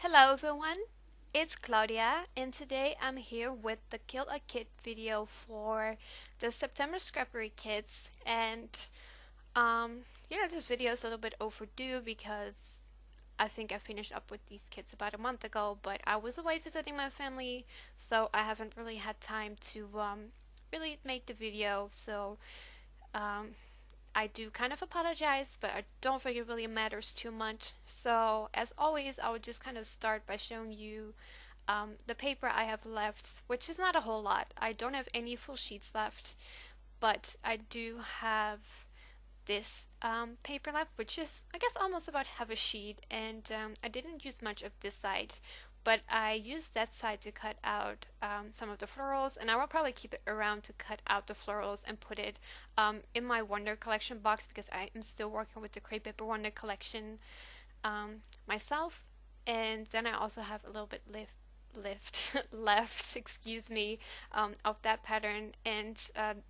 Hello everyone, it's Claudia and today I'm here with the Kill a Kid video for the September Scrappery kids and this video is a little bit overdue because I think I finished up with these kids about a month ago, but I was away visiting my family, so I haven't really had time to really make the video. So um, I do kind of apologize, but I don't think it really matters too much. So as always, I would just kind of start by showing you the paper I have left, which is not a whole lot. I don't have any full sheets left, but I do have this paper left, which is, I guess, almost about half a sheet, and I didn't use much of this side, but I used that side to cut out some of the florals, and I will probably keep it around to cut out the florals and put it in my Wonder Collection box because I am still working with the Crepe Paper Wonder Collection myself, and then I also have a little bit left, excuse me, of that pattern. And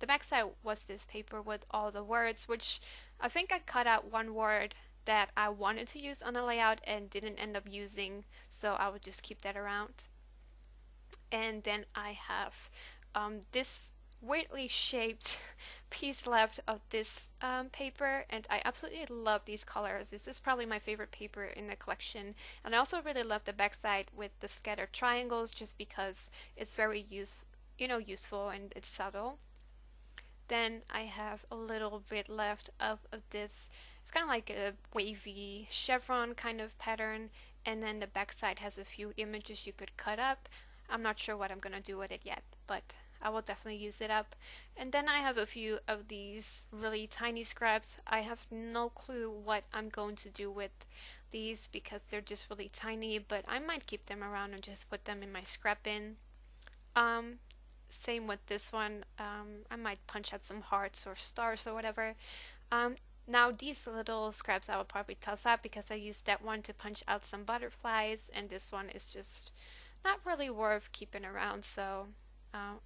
the backside was this paper with all the words, which I think I cut out one word that I wanted to use on a layout and didn't end up using, so I would just keep that around. And then I have this weirdly shaped piece left of this paper, and I absolutely love these colors. This is probably my favorite paper in the collection, and I also really love the backside with the scattered triangles just because it's very useful and it's subtle. Then I have a little bit left of this. It's kind of like a wavy chevron kind of pattern, and then the backside has a few images you could cut up. I'm not sure what I'm gonna do with it yet, but I will definitely use it up. And then I have a few of these really tiny scraps. I have no clue what I'm going to do with these because they're just really tiny, but I might keep them around and just put them in my scrap bin. Same with this one. I might punch out some hearts or stars or whatever. Now these little scraps I will probably toss out because I used that one to punch out some butterflies, and this one is just not really worth keeping around. So,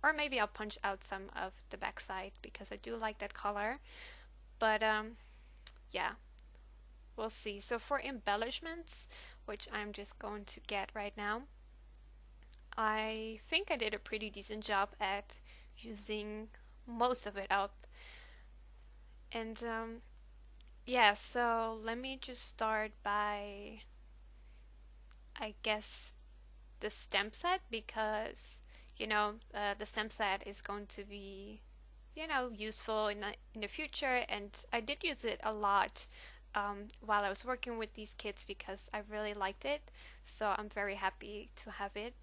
or maybe I'll punch out some of the backside because I do like that color. But yeah, we'll see. So for embellishments, which I'm just going to get right now, I think I did a pretty decent job at using most of it up. And yeah, so let me just start by, I guess, the stamp set because, the stamp set is going to be, useful in the future. And I did use it a lot while I was working with these kids because I really liked it. So I'm very happy to have it.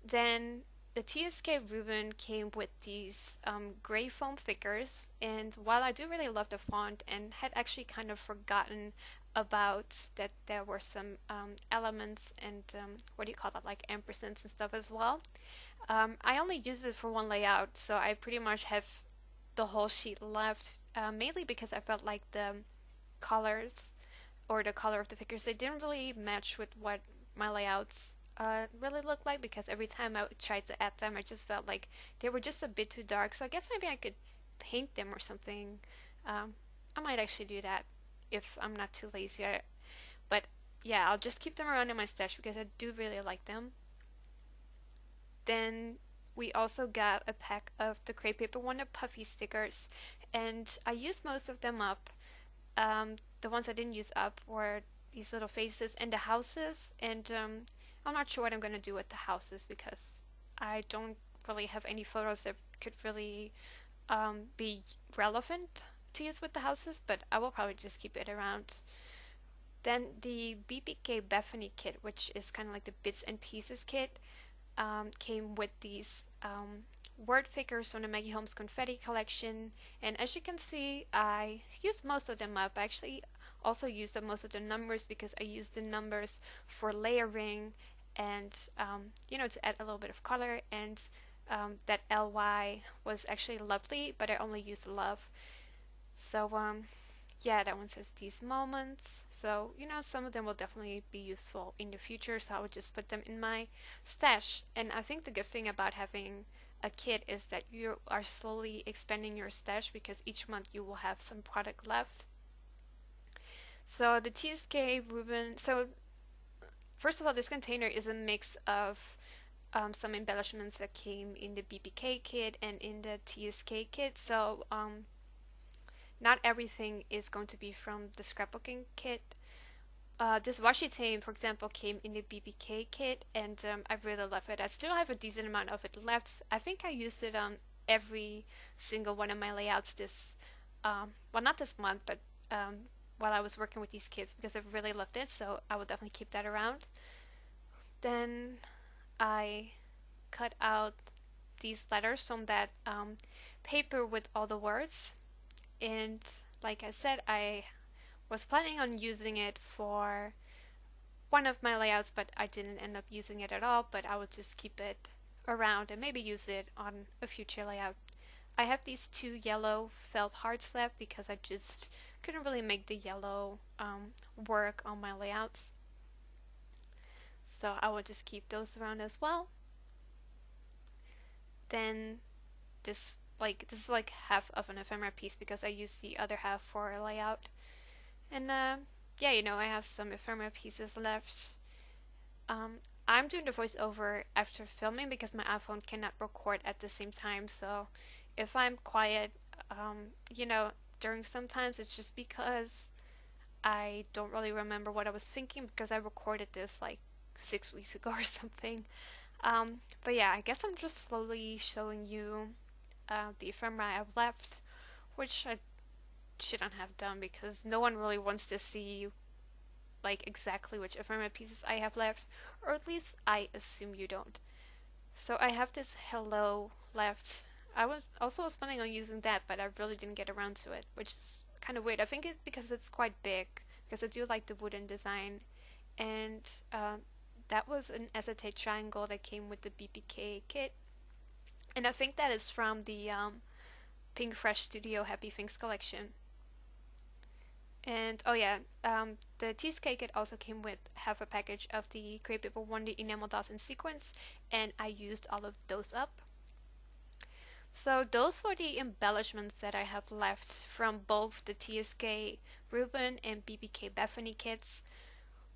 Then the TSK ribbon came with these gray foam figures, and while I do really love the font and had actually kind of forgotten about that there were some elements and what do you call that, like ampersands and stuff as well. I only used it for one layout, so I pretty much have the whole sheet left, mainly because I felt like the colors or the color of the figures, they didn't really match with what my layouts really look like, because every time I tried to add them I just felt like they were just a bit too dark. So I guess maybe I could paint them or something. I might actually do that if I'm not too lazy. But yeah, I'll just keep them around in my stash because I do really like them. Then we also got a pack of the Crepe Paper Wonder Puffy stickers, and I used most of them up. The ones I didn't use up were these little faces and the houses, and I'm not sure what I'm gonna do with the houses because I don't really have any photos that could really be relevant to use with the houses, but I will probably just keep it around. Then the BBK Bethany kit, which is kind of like the bits and pieces kit, came with these word figures from the Maggie Holmes Confetti collection, and as you can see I used most of them up. I actually also used up most of the numbers because I used the numbers for layering and to add a little bit of color, and that LY was actually lovely, but I only used love. So yeah, that one says these moments. So, some of them will definitely be useful in the future, so I would just put them in my stash. And I think the good thing about having a kit is that you are slowly expanding your stash because each month you will have some product left. So the TSK ribbon, so first of all, this container is a mix of some embellishments that came in the BBK kit and in the TSK kit. So not everything is going to be from the scrapbooking kit. This washi tape, for example, came in the BBK kit, and I really love it. I still have a decent amount of it left. I think I used it on every single one of my layouts this, well, not this month, but while I was working with these kids because I really loved it, so I will definitely keep that around. Then I cut out these letters from that paper with all the words, and like I said, I was planning on using it for one of my layouts, but I didn't end up using it at all, but I would just keep it around and maybe use it on a future layout. I have these two yellow felt hearts left because I just couldn't really make the yellow work on my layouts. So I will just keep those around as well. Then this is like half of an ephemera piece because I used the other half for a layout. And yeah, you know, I have some ephemera pieces left. I'm doing the voiceover after filming because my iPhone cannot record at the same time. So if I'm quiet, you know, during sometimes it's just because I don't really remember what I was thinking because I recorded this like 6 weeks ago or something. But yeah, I guess I'm just slowly showing you the ephemera I've left, which I shouldn't have done because no one really wants to see like exactly which ephemera pieces I have left, or at least I assume you don't. So I have this hello left. I was also planning on using that, but I really didn't get around to it, which is kind of weird. I think it's because it's quite big, because I do like the wooden design, and that was an acetate triangle that came with the BBK kit, and I think that is from the Pink Fresh Studio Happy Things collection. And oh yeah, the cheesecake kit also came with half a package of the Create Paper 1D enamel dots in sequence, and I used all of those up. So those were the embellishments that I have left from both the TSK Ruben and BBK Bethany kits,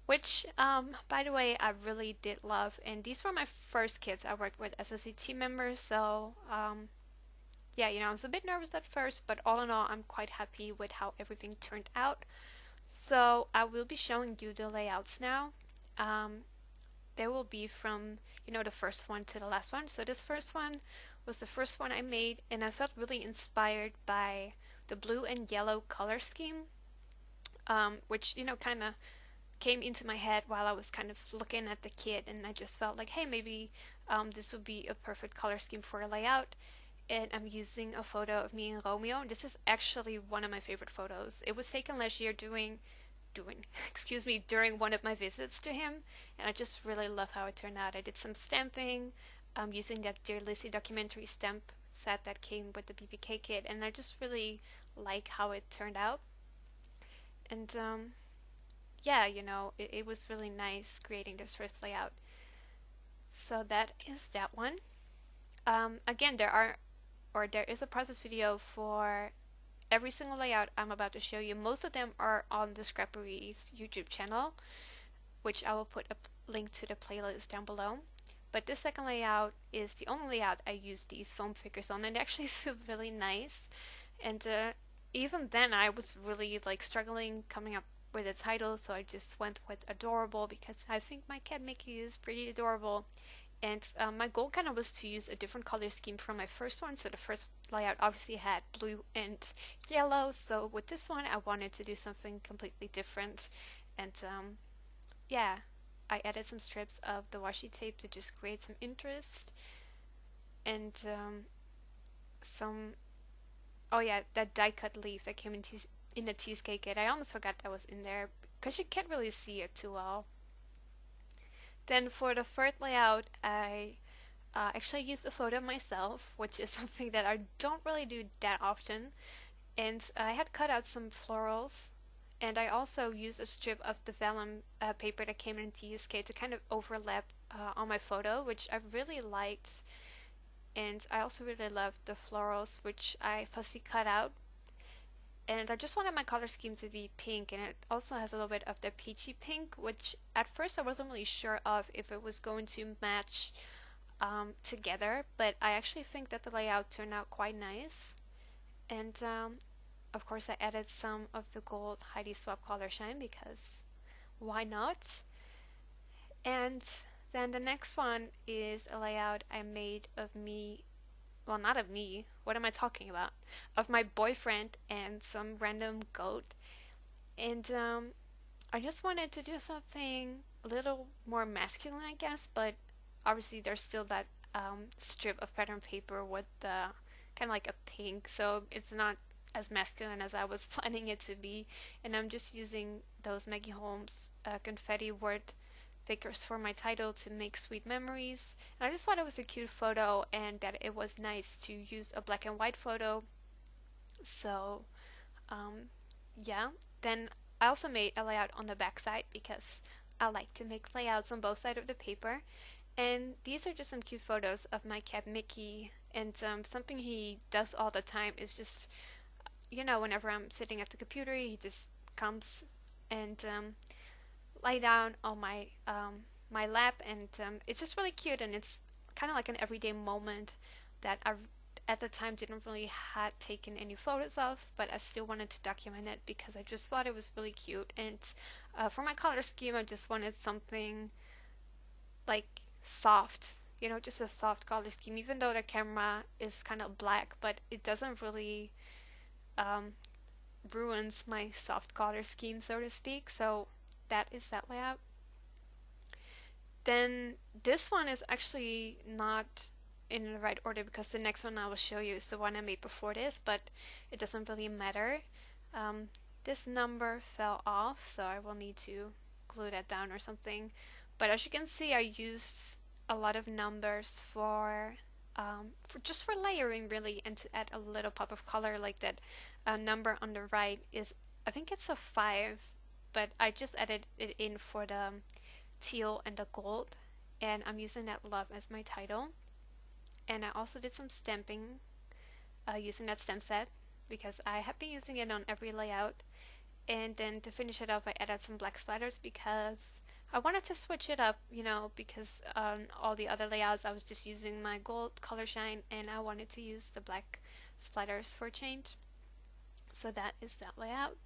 which, by the way, I really did love. And these were my first kits I worked with as a CT member, so yeah, you know, I was a bit nervous at first, but all in all, I'm quite happy with how everything turned out. So I will be showing you the layouts now. They will be from, you know, the first one to the last one. So this first one was the first one I made, and I felt really inspired by the blue and yellow color scheme, which, you know, kind of came into my head while I was kind of looking at the kit, and I just felt like, hey, maybe this would be a perfect color scheme for a layout. And I'm using a photo of me and Romeo. This is actually one of my favorite photos. It was taken last year excuse me, during one of my visits to him, and I just really love how it turned out. I did some stamping using that Dear Lizzie documentary stamp set that came with the BBK kit, and I just really like how it turned out. And yeah, you know, it was really nice creating this first layout. So that is that one. Again, there is a process video for every single layout I'm about to show you. Most of them are on the Scrappery's YouTube channel, which I will put a link to the playlist down below. But this second layout is the only layout I use these foam figures on, and they actually feel really nice. And even then I was really like struggling coming up with a title, so I just went with adorable because I think my cat Mickey is pretty adorable. And my goal kind of was to use a different color scheme from my first one. So the first layout obviously had blue and yellow. So with this one, I wanted to do something completely different. And yeah, I added some strips of the washi tape to just create some interest. And some, oh yeah, that die cut leaf that came in the cheesecake kit. I almost forgot that was in there because you can't really see it too well. Then for the third layout, I actually used a photo of myself, which is something that I don't really do that often. And I had cut out some florals, and I also used a strip of the vellum paper that came in TSK to kind of overlap on my photo, which I really liked. And I also really loved the florals, which I fussy cut out. And I just wanted my color scheme to be pink, and it also has a little bit of the peachy pink, which at first I wasn't really sure of if it was going to match together, but I actually think that the layout turned out quite nice. And of course I added some of the gold Heidi Swap color shine because why not? And then the next one is a layout I made of me, well, not of me, what am I talking about? Of my boyfriend and some random goat. And I just wanted to do something a little more masculine, I guess, but obviously there's still that strip of pattern paper with the kind of like a pink, so it's not as masculine as I was planning it to be. And I'm just using those Maggie Holmes confetti word figures for my title to make sweet memories. And I just thought it was a cute photo and that it was nice to use a black and white photo. So um, yeah, then I also made a layout on the back side because I like to make layouts on both sides of the paper. And these are just some cute photos of my cat Mickey. And something he does all the time is just, whenever I'm sitting at the computer, he just comes and lie down on my lap, and it's just really cute. And it's kind of like an everyday moment that I at the time didn't really had taken any photos of, but I still wanted to document it because I just thought it was really cute. And for my color scheme, I just wanted something like soft, just a soft color scheme, even though the camera is kind of black, but it doesn't really um, ruins my soft color scheme, so to speak. So that is that layout. Then this one is actually not in the right order because the next one I will show you is the one I made before this, but it doesn't really matter. Um, this number fell off, so I will need to glue that down or something. But as you can see, I used a lot of numbers for just for layering really, and to add a little pop of color. Like that number on the right is, I think it's a 5, but I just added it in for the teal and the gold, and I'm using that love as my title. And I also did some stamping using that stamp set because I have been using it on every layout. And then to finish it off, I added some black splatters because I wanted to switch it up, because on all the other layouts I was just using my gold color shine, and I wanted to use the black splatters for a change. So that is that layout.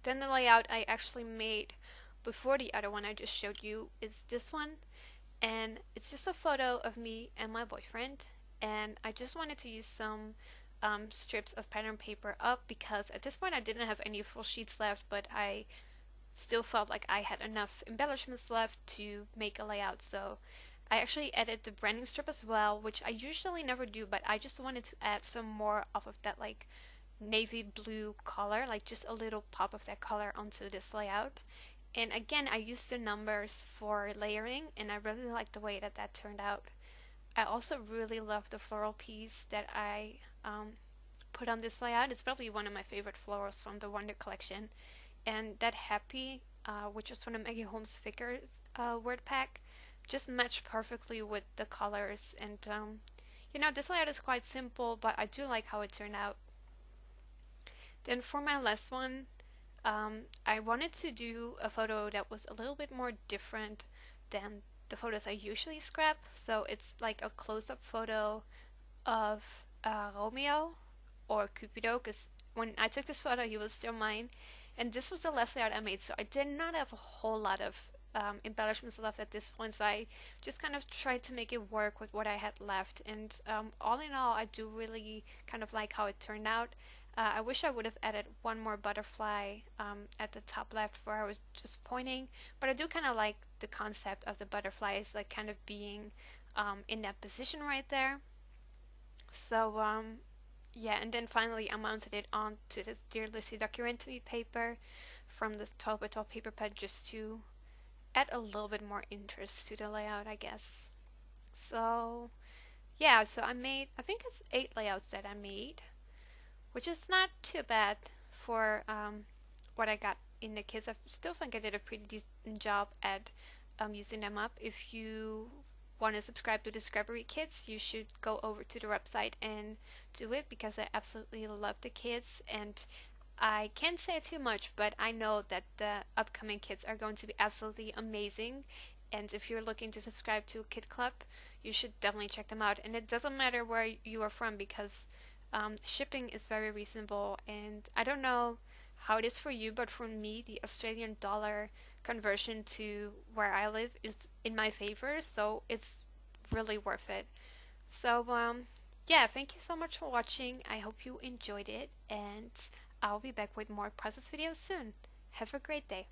Then the layout I actually made before the other one I just showed you is this one, and it's just a photo of me and my boyfriend. And I just wanted to use some strips of pattern paper up because at this point I didn't have any full sheets left, but I still felt like I had enough embellishments left to make a layout. So I actually added the branding strip as well, which I usually never do, but I just wanted to add some more of that like navy blue color, like just a little pop of that color onto this layout. And again, I used the numbers for layering, and I really like the way that turned out. I also really love the floral piece that I put on this layout. It's probably one of my favorite florals from the Wonder collection. And that happy, which is from the Maggie Holmes figure word pack, just matched perfectly with the colors. And this layout is quite simple, but I do like how it turned out. Then for my last one, I wanted to do a photo that was a little bit more different than the photos I usually scrap. So it's like a close-up photo of Romeo, or Cupido, because when I took this photo he was still mine. And this was the last layout I made, so I did not have a whole lot of embellishments left at this point, so I just kind of tried to make it work with what I had left. And all in all, I do really kind of like how it turned out. I wish I would have added one more butterfly at the top left where I was just pointing, but I do kind of like the concept of the butterflies like kind of being in that position right there. So yeah, and then finally I mounted it onto this Dear Lizzie documentary paper from the 12 by 12 paper pad just to add a little bit more interest to the layout, I guess. So yeah, so I think it's 8 layouts that I made, which is not too bad for what I got in the kits. I still think I did a pretty decent job at using them up. If you want to subscribe to the Scrappery Kids, you should go over to the website and do it because I absolutely love the kids, and I can't say too much, but I know that the upcoming kids are going to be absolutely amazing. And if you're looking to subscribe to a kid club, you should definitely check them out. And it doesn't matter where you are from because shipping is very reasonable. And I don't know how it is for you, but for me, the Australian dollar conversion to where I live is in my favor, so it's really worth it. So, yeah, thank you so much for watching. I hope you enjoyed it, and I'll be back with more process videos soon. Have a great day.